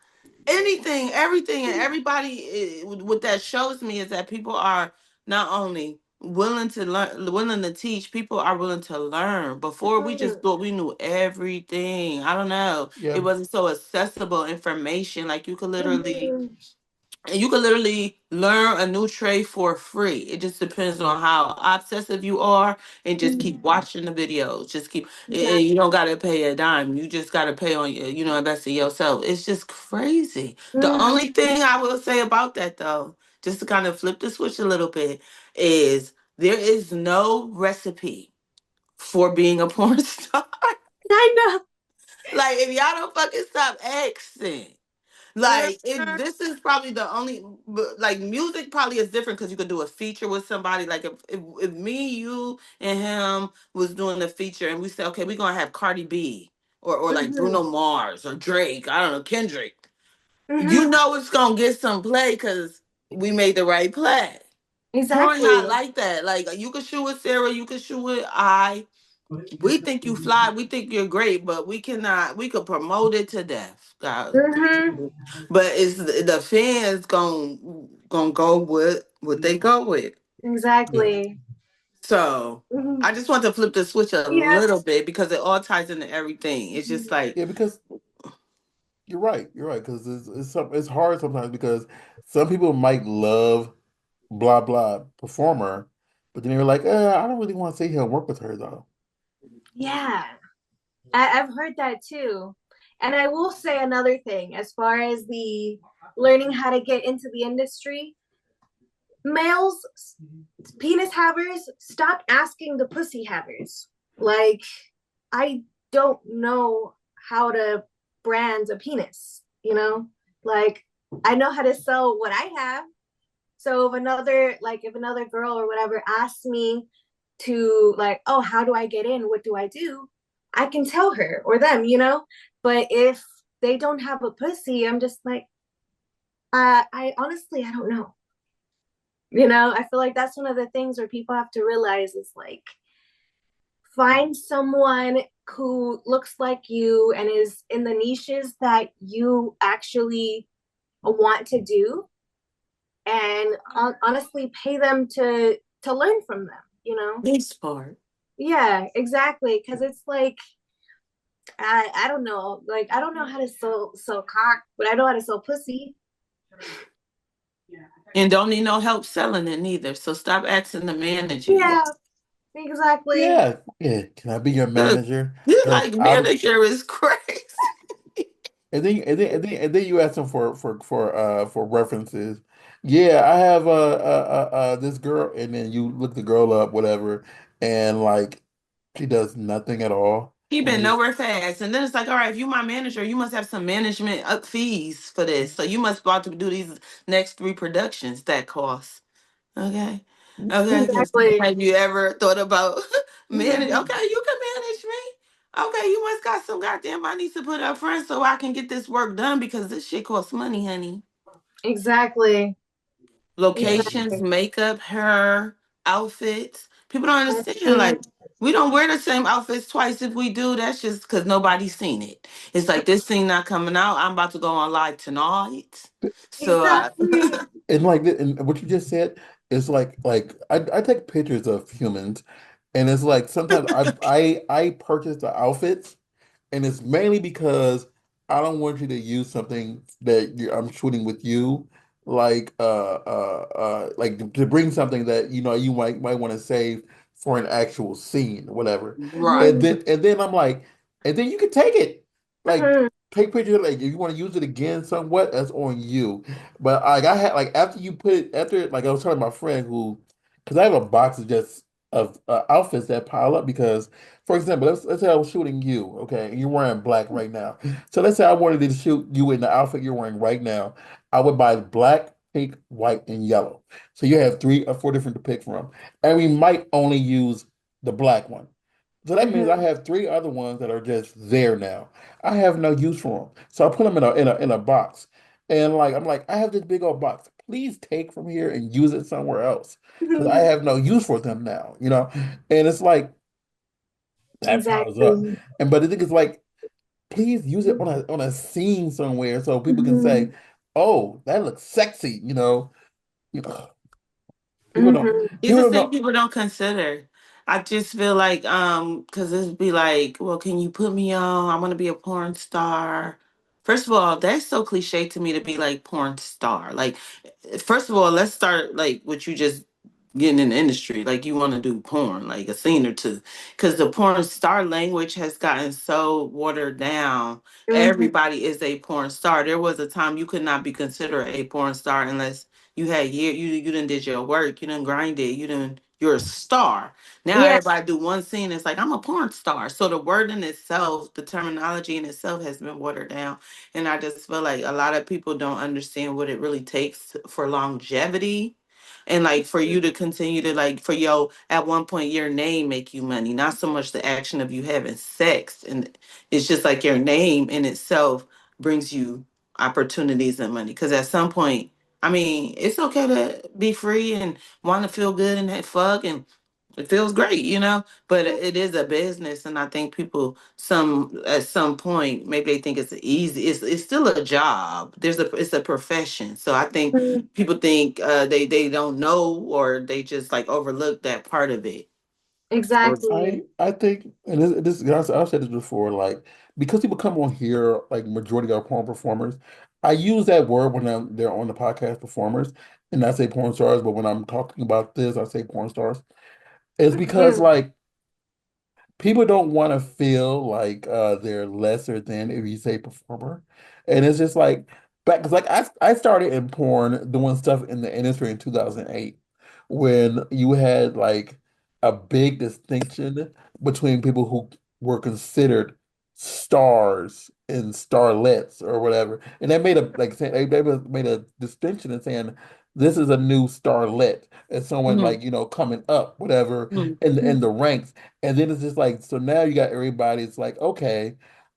anything, everything, and everybody. What that shows me is that people are not only willing to learn, willing to teach. People are willing to learn. Before we just Mhm. thought we knew everything. I don't know. It yeah, wasn't so accessible information. Like Mhm. you could literally learn a new trade for free. It just depends on how obsessive you are, and just keep Mhm. watching the videos. Just keep, and Exactly. you don't gotta pay a dime. You just gotta pay on invest in yourself. It's just crazy. The Mhm. only thing I will say about that though, just to kind of flip the switch a little bit, is there is no recipe for being a porn star. I know. Like if y'all don't fucking stop asking. Like Mhm. this is probably the only like music probably is different because you could do a feature with somebody. Like if me, you, and him was doing the feature and we said, okay, we're gonna have Cardi B or like Mhm. Bruno Mars or Drake, I don't know, Kendrick. Mhm. You know it's gonna get some play because we made the right play. Porn not Exactly. like that. Like you could shoot with Sarah, you could shoot with I. We think you fly, we think you're great, but we cannot. We could promote it to death, God. Mhm. But it's the fans gonna go with what they go with. yeah, Exactly. So Mhm. I just want to flip the switch a Yeah. little bit because it all ties into everything. It's just like yeah. Because you're right. Because it's hard sometimes because some people might love blah blah performer, but then they're like, I don't really want to sit here and work with her though. Yeah. I've heard that too. And I will say another thing as far as the learning how to get into the industry. males, penis havers, stop asking the pussy havers. Like, I don't know how to brand a penis, you know? Like, I know how to sell what I have. So if another girl or whatever asks me to like, oh, how do I get in? What do I do? I can tell her or them, you know? But if they don't have a pussy, I'm just like, I honestly I don't know. You know, I feel like that's one of the things where people have to realize is like find someone who looks like you and is in the niches that you actually want to do and honestly pay them to learn from them, you know. This part. Yeah, exactly, because it's like I don't know, like I don't know how to sell cock, but I know how to sell pussy. And don't need no help selling it neither. So stop asking the manager. Yeah, exactly. Yeah, yeah. Can I be your Look, manager? this Because like I'm, manager is crazy. and then you ask them for references. Yeah, I have this girl, and then you look the girl up, whatever, and like she does nothing at all, He and been just nowhere fast. And then it's like, all right, if you my manager, you must have some management up fees for this. So you must about to do these next three productions that cost. Okay. Okay. Because Exactly. have you ever thought about manage? Mhm. Okay, you can manage me. Okay, you must got some goddamn money to put up front so I can get this work done because this shit costs money, honey. Exactly. Locations, Exactly. makeup, hair, outfits. People don't understand. Mhm. Like, we don't wear the same outfits twice. If we do, that's just because nobody's seen it. It's like this scene not coming out. I'm about to go on live tonight. So, Exactly. and and what you just said is like I take pictures of humans, and it's like sometimes I purchase the outfits. And it's mainly because I don't want you to use something that I'm shooting with you, like to bring something that you might want to save for an actual scene, whatever. right. Mhm. And then I'm like, and then you can take it, like Mhm. take pictures. Like if you want to use it again, somewhat that's on you. But like I had like after you put it after like I was telling my friend who, because I have a box of just of outfits that pile up because. For example, let's say I was shooting you, okay, and you're wearing black right now. So let's say I wanted to shoot you in the outfit you're wearing right now. I would buy black, pink, white, and yellow. So you have 3 or 4 different to pick from. And we might only use the black one. So that means I Mhm. have 3 other ones that are just there now. I have no use for them. So I put them in a box. And like I'm like, I have this big old box. Please take from here and use it somewhere else. Because I Mhm. have no use for them now. And it's like that piles up. Exactly. And but the thing is like, please use it on a scene somewhere so people can say, Mhm. "Oh, that looks sexy." You know, people don't Mhm. These people are don't things know. people don't consider. I just feel like, because it'd be like, well, can you put me on? I want to be a porn star. First of all, that's so cliche to me to be like porn star. Like, first of all, let's start like what you just getting in the industry. Like, you want to do porn, like a scene or two, because the porn star language has gotten so watered down. Mhm. Everybody is a porn star. There was a time you could not be considered a porn star unless you done did your work, you done grind it, you're a star. Now Yeah. everybody do one scene, it's like I'm a porn star. So the word in itself, the terminology in itself has been watered down. And I just feel like a lot of people don't understand what it really takes for longevity. And like for you to continue to like for yo at one point your name make you money, not so much the action of you having sex. And it's just like your name in itself brings you opportunities and money. Cause at some point I mean, it's okay to be free and want to feel good and that fuck and it feels great. But it is a business, and I think people some at some point maybe they think it's easy. It's still a job. It's a profession. So I think Mhm. people think they don't know or they just like overlook that part of it. So Exactly. I think, and I've said this before, like because people come on here, like majority are porn performers. I use that word when they're on the podcast performers, and I say porn stars. But when I'm talking about this, I say porn stars. It's because Mhm. like people don't want to feel like they're lesser than if you say performer. And it's just like back because like I started in porn doing stuff in the industry in 2008 when you had like a big distinction between people who were considered stars and starlets or whatever, and they made a like they made a distinction in saying this is a new starlet and someone Mhm. like coming up whatever Mhm. in the ranks, and then it's just like so now you got everybody. It's like okay.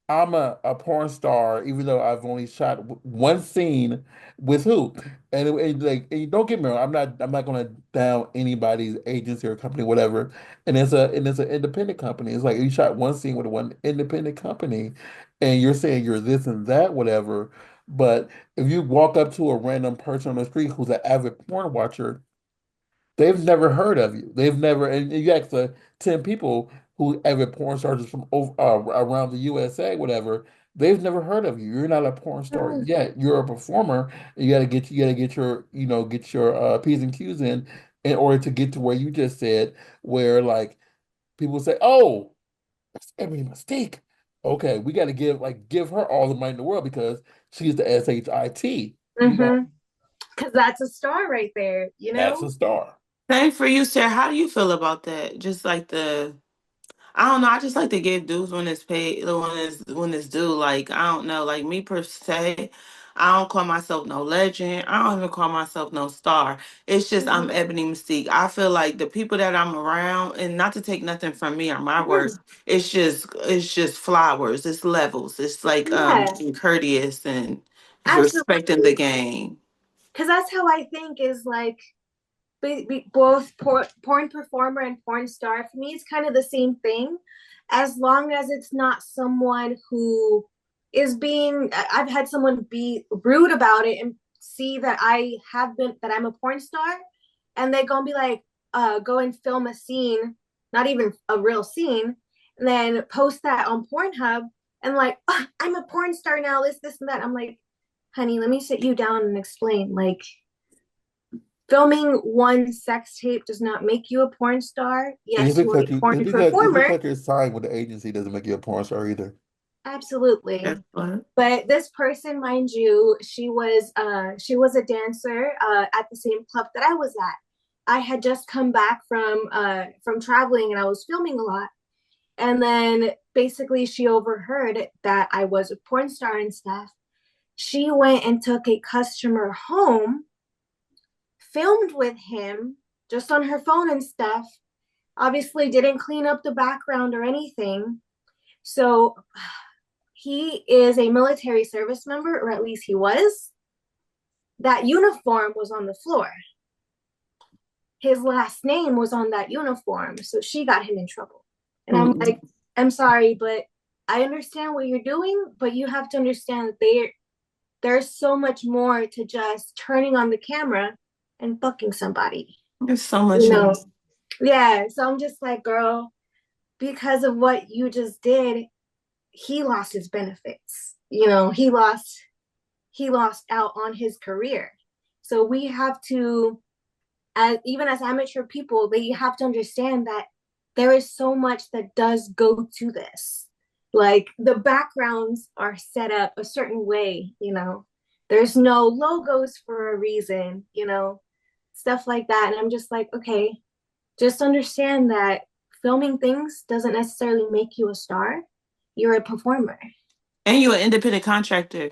I'm a porn star, even though I've only shot one scene with who, like, and don't get me wrong, I'm not gonna down anybody's agency or company, whatever. And it's an independent company. It's like you shot one scene with one independent company, and you're saying you're this and that, whatever. But if you walk up to a random person on the street who's an avid porn watcher, they've never heard of you. They've never, and you ask 10 people who ever porn stars from around the USA, whatever, they've never heard of you. You're not a porn star Mm, yet. You're a performer. You gotta get your, get your P's and Q's in order to get to where you just said, where like people say, oh, that's Ebony Mystique. Okay, we gotta give her all the money in the world because she's the SHIT. mm-hmm. Because that's a star right there, you That's a know? star. Same for you, Sarah. How do you feel about that? Just like I don't know. I just like to give dues when it's paid, when it's due. Like I don't know. Like me per se, I don't call myself no legend. I don't even call myself no star. It's just I'm Mm-hmm. Ebony Mystique. I feel like the people that I'm around, and not to take nothing from me or my work, it's just flowers. It's levels. It's like Yeah, being courteous and respecting the absolutely. game. Because that's how I think is like both porn performer and porn star. For me, it's kind of the same thing, as long as it's not someone who is being. I've had someone be rude about it and see that that I'm a porn star, and they're gonna be like, go and film a scene, not even a real scene, and then post that on Pornhub, and like, oh, I'm a porn star now. This, and that. I'm like, honey, let me sit you down and explain. Like, filming one sex tape does not make you a porn star. And just Yes, you are because a you porn just performer. because you're signed with the agency doesn't make you a porn star either. Absolutely. That's what. But this person, mind you, she was a dancer at the same club that I was at. I had just come back from traveling and I was filming a lot. And then basically she overheard that I was a porn star and stuff. She went and took a customer home, filmed with him just on her phone and stuff, obviously didn't clean up the background or anything. So he is a military service member, or at least he was. That uniform was on the floor. His last name was on that uniform. So she got him in trouble. And I'm Mm-mm. like, I'm sorry, but I understand what you're doing, but you have to understand that there's so much more to just turning on the camera and fucking somebody. There's so You much more. know? Yeah. So I'm just like, girl, because of what you just did, he lost his benefits. He lost out on his career. So we have to, as even as amateur people, they have to understand that there is so much that does go to this. Like the backgrounds are set up a certain way. There's no logos for a reason, stuff like that. And I'm just like, okay, just understand that filming things doesn't necessarily make you a star. You're a performer. And you're an independent contractor.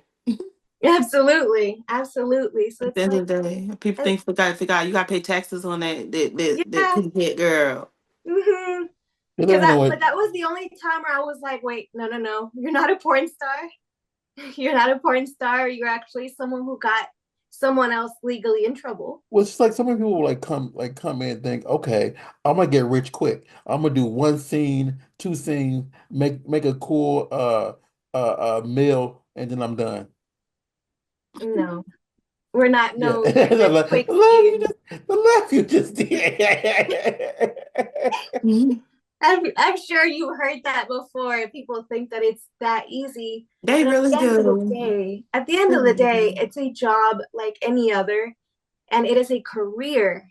Absolutely. Absolutely. So At the it's end like, of the day, people uh, think you got to pay taxes on that yeah. pig girl. Mm-hmm. You Because never know but what. that was the only time where I was like, wait, no, no, no. You're not a porn star. You're not a porn star. You're actually someone who got someone else legally in trouble. Well, it's just like so many people come in and think, okay, I'm gonna get rich quick. I'm gonna do one scene, two scenes, make a cool meal, and then I'm done. No, we're not Yeah, no the rich laugh quick schemes. the laugh you just did. Mhm. I'm sure you heard that before. People think that it's that easy. They But really do. at the end They of the really day, do. it's a job like any other, and it is a career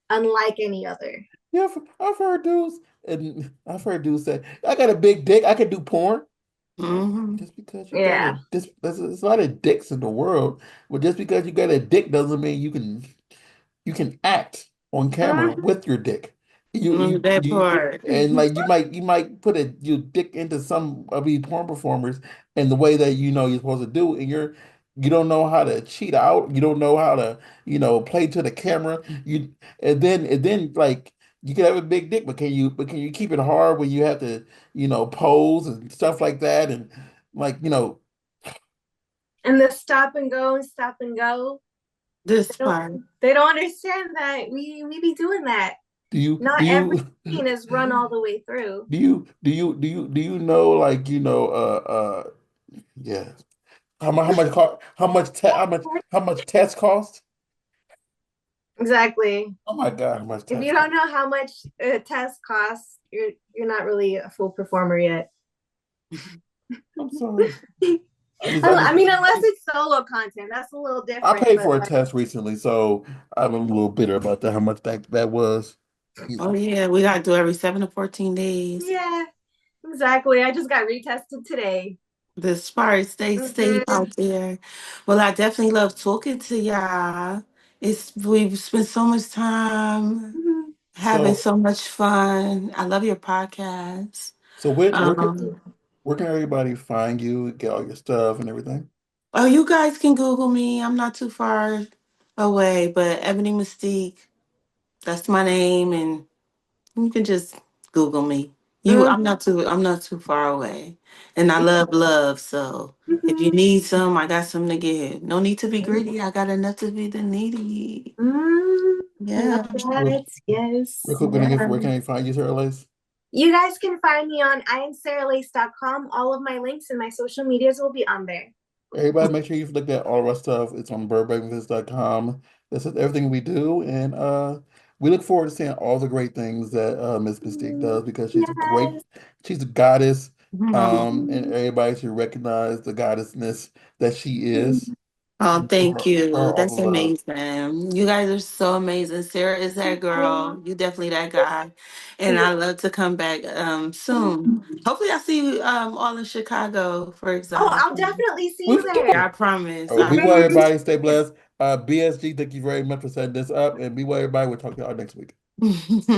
unlike any other. Yeah, I've heard dudes, and I've heard dudes say, "I got a big dick. I can do porn." Hmm. Just because you got Yeah. a this, there's a lot of dicks in the world, but just because you got a dick doesn't mean you can act on camera Mhm. with your dick. That part. And like you might put your dick into some of these porn performers in the way that you're supposed to do, and you don't know how to cheat out. You don't know how to play to the camera. And then like you can have a big dick, but can you keep it hard when you have to pose and stuff like that, and like And the stop and go. This They don't part. they don't understand that we be doing that. do you Not do every you scene is run all the way through. do you know, like yeah, how much test cost? Exactly. Oh my God, how much If you test don't cost? know how much a test costs, you're not really a full performer yet. I'm sorry. I mean, unless it's solo content, that's a little I different. paid But for a like, test recently, so I'm a little bitter about that. How much that was. You Oh know. yeah, we gotta do every 7 to 14 days. yeah, exactly. I just got retested today. This part, stay safe Hmm. out there. Well, I definitely love talking to y'all. We've spent so much time Hmm. having So so much fun. I love your podcast. so where can Um, where can everybody find you, get all your stuff and everything? oh, you guys can Google me. I'm not too far away, but Ebony Mystique, that's my name, and you can just Google me. I'm not too far away. And I love love, so if you Hmm. need some, I got some to give. No need to be greedy. I got enough to be the needy. Mm, I love Yeah. Real, that. real Yes. quick, Yeah. where can I find you, Sarah Lace? You guys can find me on IamSarahLace.com. All of my links and my social medias will be on there. Everybody, make sure you've looked at all of our stuff. It's on burbankmisfits.com. This is everything we do, and we look forward to seeing all the great things that Miss Mystique Mm, does, because yes. she's a goddess, and Mhm. everybody should recognize the goddessness that she is, Oh, and thank show her you. all the That's love. amazing. You guys are so amazing. Sarah is that girl. You definitely that guy. And Oh, I love to come back soon. Hopefully I see you all in Chicago for exotic. I'll definitely see We you can do there. Yeah, I it. promise. Oh, I be well, Thank everybody. Stay blessed. BSG, thank you very much for setting this up, and be well, everybody. We'll talk to y'all next week. promise.